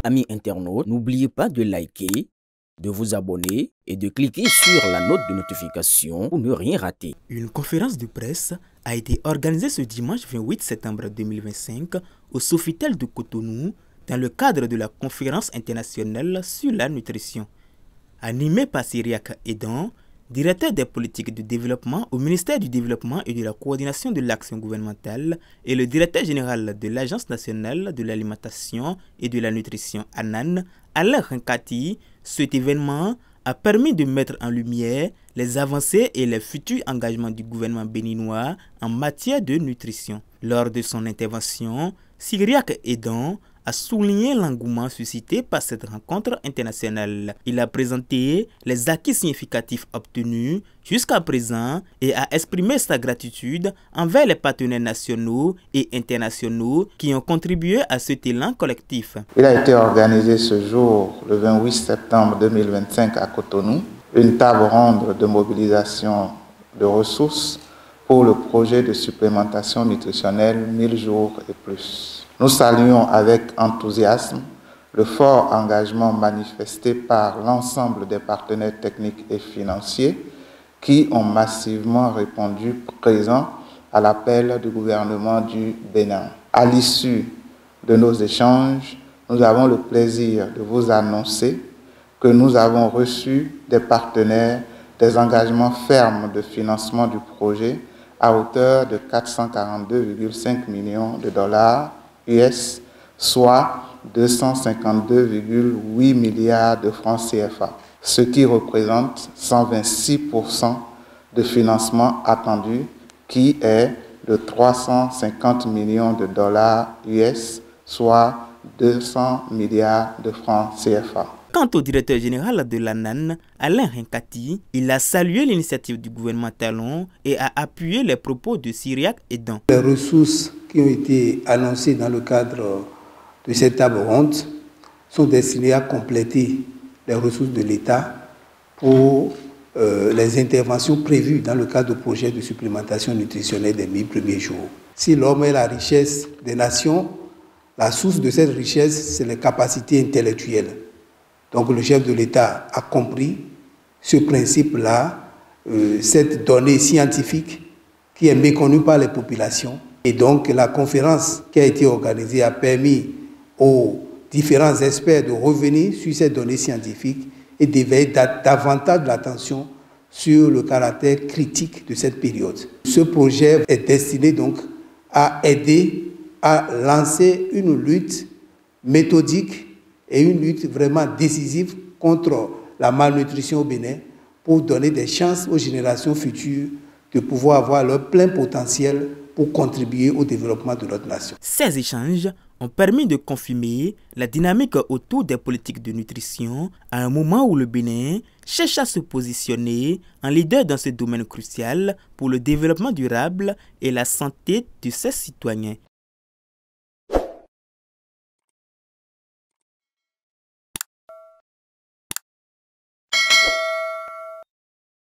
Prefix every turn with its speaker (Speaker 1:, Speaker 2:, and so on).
Speaker 1: Amis internautes, n'oubliez pas de liker, de vous abonner et de cliquer sur la note de notification pour ne rien rater.
Speaker 2: Une conférence de presse a été organisée ce dimanche 28 septembre 2025 au Sofitel de Cotonou dans le cadre de la conférence internationale sur la nutrition. Animée par Cyriaque Edan, directeur des politiques de développement au ministère du Développement et de la coordination de l'action gouvernementale et le directeur général de l'Agence nationale de l'alimentation et de la nutrition ANAN, Alain Rinkati, cet événement a permis de mettre en lumière les avancées et les futurs engagements du gouvernement béninois en matière de nutrition. Lors de son intervention, Cyriaque Edan a souligné l'engouement suscité par cette rencontre internationale. Il a présenté les acquis significatifs obtenus jusqu'à présent et a exprimé sa gratitude envers les partenaires nationaux et internationaux qui ont contribué à cet élan collectif.
Speaker 3: Il a été organisé ce jour, le 28 septembre 2025 à Cotonou, une table ronde de mobilisation de ressources pour le projet de supplémentation nutritionnelle 1000 jours et plus. Nous saluons avec enthousiasme le fort engagement manifesté par l'ensemble des partenaires techniques et financiers qui ont massivement répondu présents à l'appel du gouvernement du Bénin. À l'issue de nos échanges, nous avons le plaisir de vous annoncer que nous avons reçu des partenaires des engagements fermes de financement du projet à hauteur de 442,5 millions de dollars US, soit 252,8 milliards de francs CFA, ce qui représente 126% de financement attendu, qui est de 350 millions de dollars US, soit 200 milliards de francs CFA.
Speaker 2: Quant au directeur général de l'ANAN, Alain Rinkati, il a salué l'initiative du gouvernement Talon et a appuyé les propos de Cyriaque Edan.
Speaker 4: Les ressources qui ont été annoncées dans le cadre de cette table ronde sont destinées à compléter les ressources de l'État pour les interventions prévues dans le cadre du projet de supplémentation nutritionnelle des 1000 premiers jours. Si l'homme est la richesse des nations, la source de cette richesse, c'est les capacités intellectuelles. Donc le chef de l'État a compris ce principe-là, cette donnée scientifique qui est méconnue par les populations. Et donc la conférence qui a été organisée a permis aux différents experts de revenir sur ces données scientifiques et d'éveiller davantage l'attention sur le caractère critique de cette période. Ce projet est destiné donc à aider à lancer une lutte méthodique et une lutte vraiment décisive contre la malnutrition au Bénin pour donner des chances aux générations futures de pouvoir avoir leur plein potentiel pour contribuer au développement de notre nation.
Speaker 2: Ces échanges ont permis de confirmer la dynamique autour des politiques de nutrition à un moment où le Bénin cherche à se positionner en leader dans ce domaine crucial pour le développement durable et la santé de ses citoyens.